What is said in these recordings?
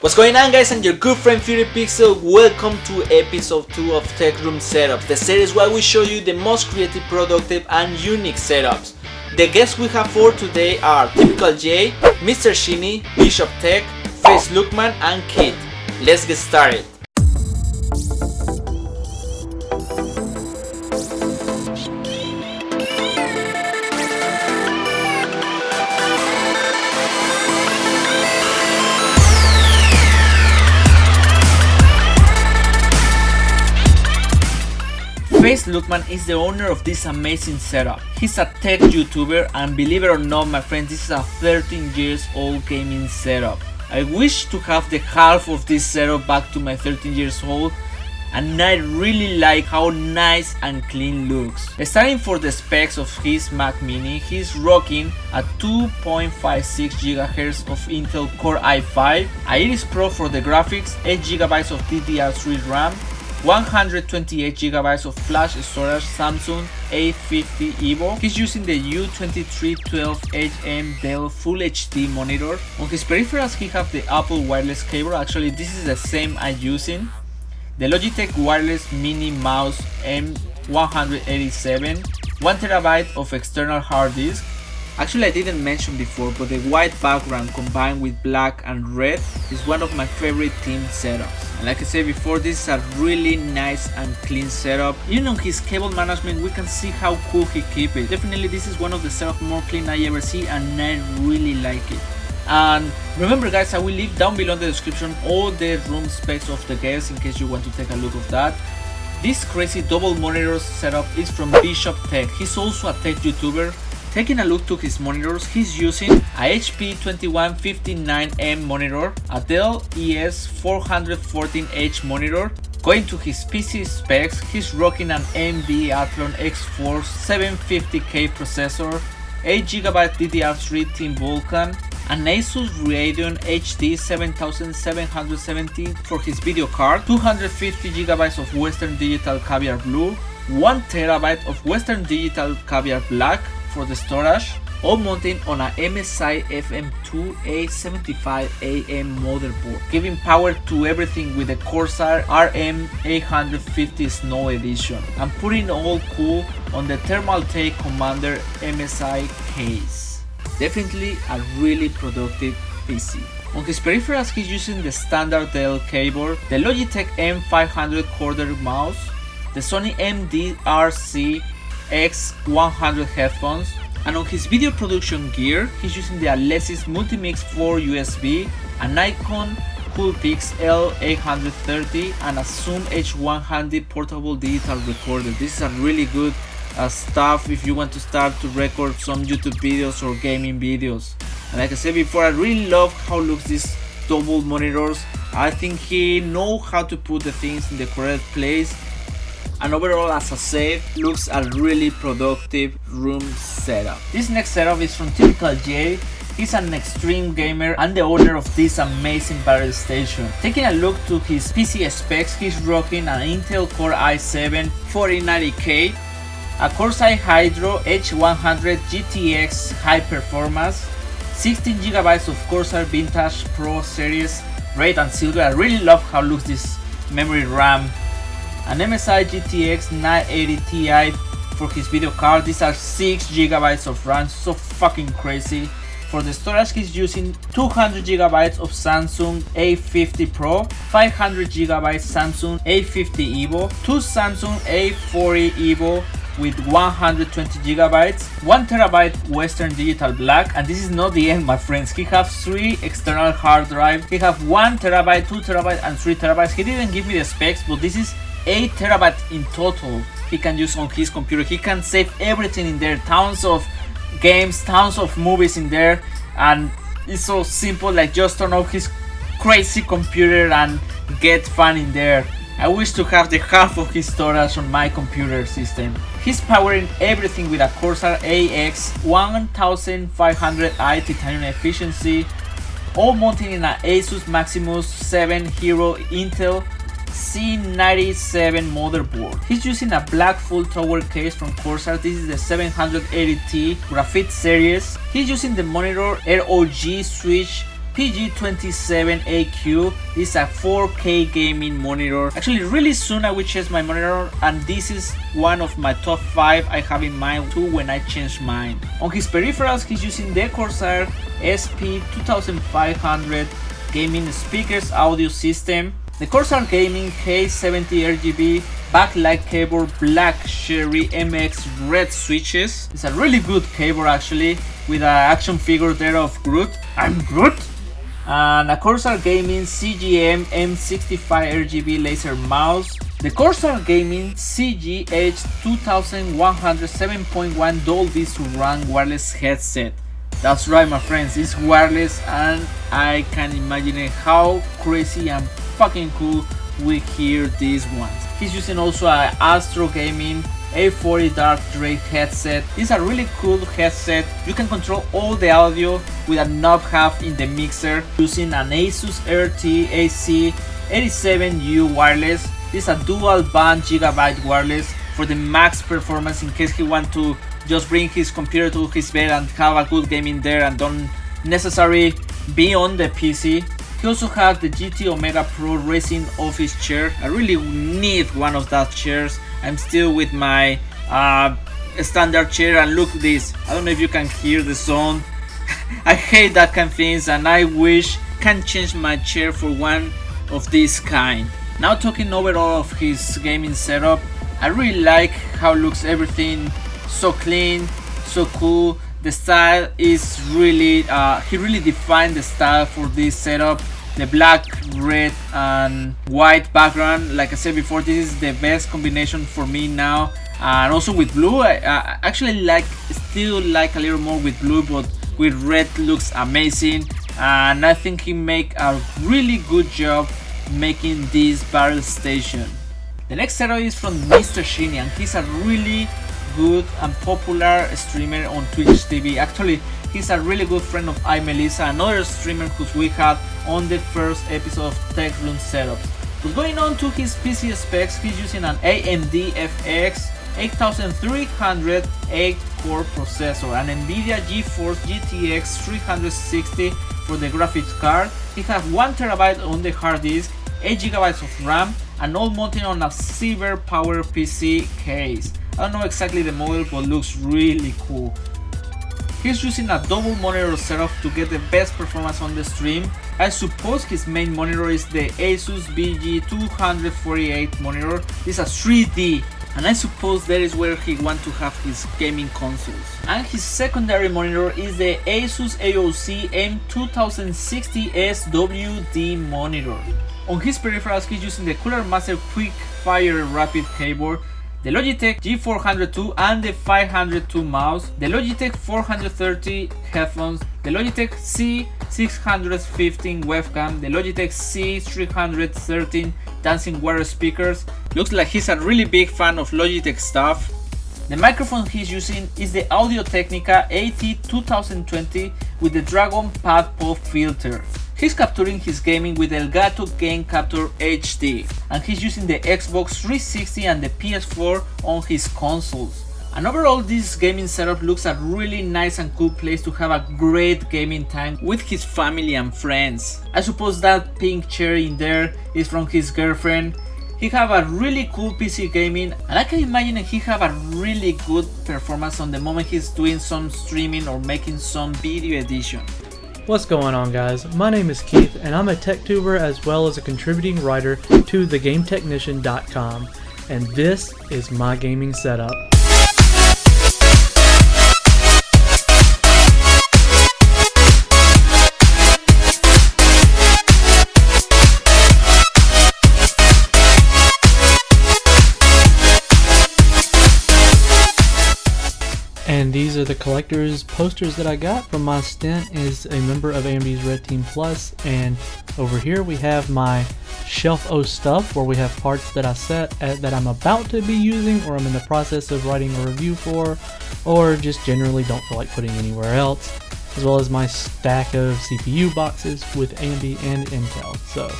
What's going on, guys? I'm your good friend Fury Pixel. Welcome to episode 2 of Tech Room Setups, the series where we show you the most creative, productive and unique setups. The guests we have for today are Typical J, MisterShini, BishopTech, Face Lookman and Kit. Let's get started. Face Lookman is the owner of this amazing setup. He's a tech YouTuber, and believe it or not, my friends, this is a 13 years old gaming setup. I wish to have the half of this setup back to my 13 years old, and I really like how nice and clean looks. Starting for the specs of his Mac Mini, he's rocking a 2.56 GHz of Intel Core i5, a Iris Pro for the graphics, 8GB of DDR3 RAM, 128GB of flash storage, Samsung A50 Evo. He's using the U2312HM Dell Full HD monitor. On his peripherals he have the Apple wireless cable, actually this is the same I'm using. The Logitech wireless mini mouse M187, 1TB of external hard disk. Actually I didn't mention before, but the white background combined with black and red is one of my favorite theme setups. And like I said before, this is a really nice and clean setup. Even on his cable management we can see how cool he keep it. Definitely this is one of the setups more clean I ever see, and I really like it. And remember guys, I will leave down below in the description all the room specs of the guests in case you want to take a look of that. This crazy double monitor setup is from BishopTech. He's also a tech YouTuber. Taking a look to his monitors, he's using a HP 2159M monitor, a Dell ES414H monitor. Going to his PC specs, he's rocking an AMD Athlon X4 750K processor, 8GB DDR3 Team Vulkan, an ASUS Radeon HD 7770 for his video card, 250GB of Western Digital Caviar Blue, 1TB of Western Digital Caviar Black for the storage, all mounted on a MSI FM2-A75MA Motherboard, giving power to everything with the Corsair RM850 Snow Edition, and putting all cool on the Thermaltake Commander MSI case. Definitely a really productive PC. On his peripherals he's using the standard Dell keyboard, the Logitech M500 quarter mouse, the Sony MDRC X100 headphones, and on his video production gear he's using the Alesis Multimix 4 USB, a Nikon Coolpix L830 and a Zoom H100 portable digital recorder. This is a really good stuff if you want to start to record some YouTube videos or gaming videos. And like I said before, I really love how looks these double monitors. I think he knows how to put the things in the correct place. And overall, as I said, looks a really productive room setup. This next setup is from Typical J. He's an extreme gamer and the owner of this amazing battery station. Taking a look to his PC specs, he's rocking an Intel Core i7 4090K, a Corsair Hydro H100 GTX high performance, 16GB of Corsair Vintage Pro Series Red and Silver. I really love how looks this memory RAM. An MSI GTX 980 Ti for his video card. These are 6GB of RAM, so fucking crazy. For the storage he's using 200GB of Samsung A50 Pro, 500GB Samsung A50 Evo, 2 Samsung A40 Evo with 120GB, 1TB Western Digital Black. And this is not the end, my friends. He has 3 external hard drives. He have 1TB, 2TB and 3TB. He didn't give me the specs, but this is 8TB in total he can use on his computer. He can save everything in there, tons of games, tons of movies in there, and it's so simple, like just turn off his crazy computer and get fun in there. I wish to have the half of his storage on my computer system. He's powering everything with a Corsair AX1500i titanium efficiency, all mounted in an ASUS Maximus 7 Hero Intel C97 motherboard. He's using a black full tower case from Corsair. This is the 780T Graphite series. He's using the monitor ROG switch PG27AQ. This is a 4K gaming monitor. Actually, really soon I will change my monitor, and this is one of my top 5 I have in mind too when I change mine. On his peripherals, he's using the Corsair SP2500 gaming speakers audio system, the Corsair Gaming H70 RGB backlight cable, black cherry MX red switches. It's a really good cable actually, with an action figure there of Groot. I'm Groot! And a Corsair Gaming CGM M65 RGB laser mouse. The Corsair Gaming CGH2107.1 Dolby Surround wireless headset. That's right my friends, it's wireless, and I can imagine how crazy and fucking cool we hear these ones. He's using also a Astro Gaming A40 Dark Gray headset. This is a really cool headset. You can control all the audio with a knob hub in the mixer using an ASUS RT-AC87U wireless. This is a dual band Gigabit wireless for the max performance in case he wants to just bring his computer to his bed and have a good game in there and don't necessarily be on the PC. He also has the GT Omega Pro Racing office chair. I really need one of that chairs. I'm still with my standard chair, and look at this. I don't know if you can hear the sound. I hate that kind of things, and I wish I can change my chair for one of this kind. Now talking overall of his gaming setup, I really like how looks everything. So clean, so cool. The style is really, he really defined the style for this setup. The black, red and white background, like I said before, this is the best combination for me now. And also with blue, I actually still like a little more with blue, but with red looks amazing. And I think he make a really good job making this barrel station. The next setup is from MisterShini, and he's a really good and popular streamer on Twitch TV. Actually, he's a really good friend of Melissa, another streamer who we had on the first episode of Tech Room Setups. But going on to his PC specs, he's using an AMD FX 8300 8-core processor, an NVIDIA GeForce GTX 360 for the graphics card. He has 1 TB on the hard disk, 8 GB of RAM, and all mounted on a Cyber Power PC case. I don't know exactly the model, but looks really cool. He's using a double monitor setup to get the best performance on the stream. I suppose his main monitor is the ASUS BG248 monitor. This is a 3D, and I suppose that is where he wants to have his gaming consoles. And his secondary monitor is the ASUS AOC M2060SWD monitor. On his peripherals, he's using the Cooler Master QuickFire Rapid keyboard, the Logitech G402 and the 502 mouse, the Logitech 430 headphones, the Logitech C615 webcam, the Logitech Z313 Dancing water speakers. Looks like he's a really big fan of Logitech stuff. The microphone he's using is the Audio-Technica AT2020 with the Dragon Pad Pop filter. He's capturing his gaming with Elgato Game Capture HD, and he's using the Xbox 360 and the PS4 on his consoles. And overall, this gaming setup looks a really nice and cool place to have a great gaming time with his family and friends. I suppose that pink chair in there is from his girlfriend. He have a really cool PC gaming, and I can imagine he have a really good performance on the moment he's doing some streaming or making some video edition. What's going on, guys? My name is Keith, and I'm a tech tuber as well as a contributing writer to thegametechnician.com, and this is my gaming setup. And these are the collector's posters that I got from my stint as a member of AMD's Red Team Plus. And over here we have my shelf O stuff, where we have parts that I set that I'm about to be using, or I'm in the process of writing a review for, or just generally don't feel like putting anywhere else, as well as my stack of CPU boxes with AMD and Intel. So a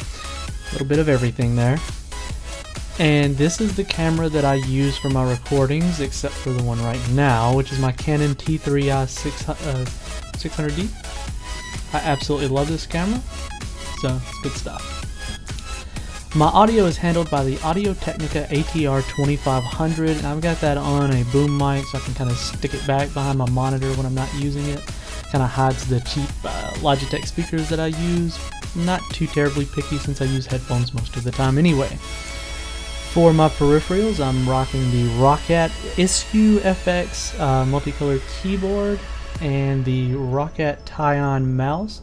little bit of everything there. And this is the camera that I use for my recordings, except for the one right now, which is my Canon T3i 600D. I absolutely love this camera, so it's good stuff. My audio is handled by the Audio-Technica ATR 2500, and I've got that on a boom mic so I can kind of stick it back behind my monitor when I'm not using it. Kind of hides the cheap Logitech speakers that I use. Not too terribly picky since I use headphones most of the time anyway. For my peripherals, I'm rocking the Roccat ISU FX multicolored keyboard and the Roccat Tyon mouse.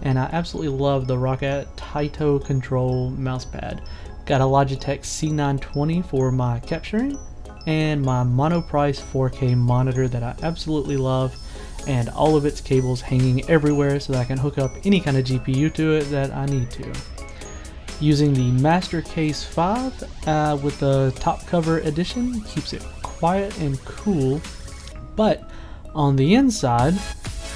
And I absolutely love the Roccat Taito Control mousepad. Got a Logitech C920 for my capturing, and my Monoprice 4K monitor that I absolutely love, and all of its cables hanging everywhere so that I can hook up any kind of GPU to it that I need to. Using the Master Case 5 with the top cover edition, keeps it quiet and cool, but on the inside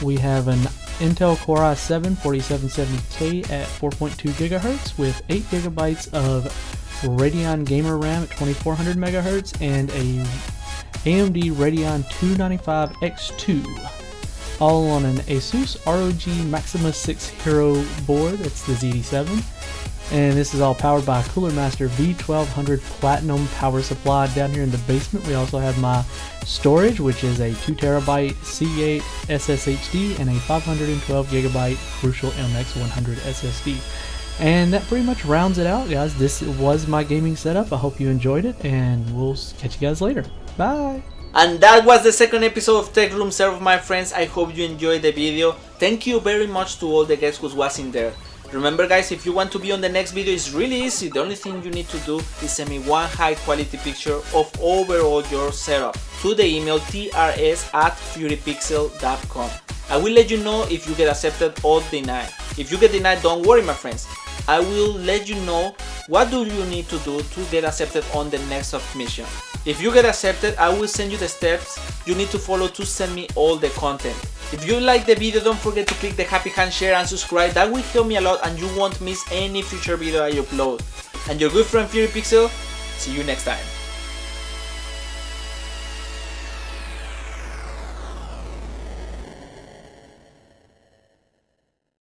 we have an Intel Core i7 4770K at 4.2 GHz with 8 GB of Radeon Gamer RAM at 2400 MHz and a AMD Radeon 295 X2, all on an ASUS ROG Maximus 6 Hero board. It's the ZD7, and this is all powered by a Cooler Master V1200 Platinum power supply. Down here in the basement we also have my storage, which is a 2TB C8 SSHD and a 512GB Crucial MX100 SSD. And that pretty much rounds it out, guys. This was my gaming setup. I hope you enjoyed it, and we'll catch you guys later. Bye! And that was the second episode of Tech Room Server, my friends. I hope you enjoyed the video. Thank you very much to all the guests who was in there. Remember guys, if you want to be on the next video, it's really easy. The only thing you need to do is send me one high quality picture of overall your setup to the email trs@furypixel.com. I will let you know if you get accepted or denied. If you get denied, don't worry my friends. I will let you know what do you need to do to get accepted on the next submission. If you get accepted, I will send you the steps you need to follow to send me all the content. If you like the video, don't forget to click the happy hand, share and subscribe. That will help me a lot and you won't miss any future video I upload. And your good friend Fury Pixel, see you next time.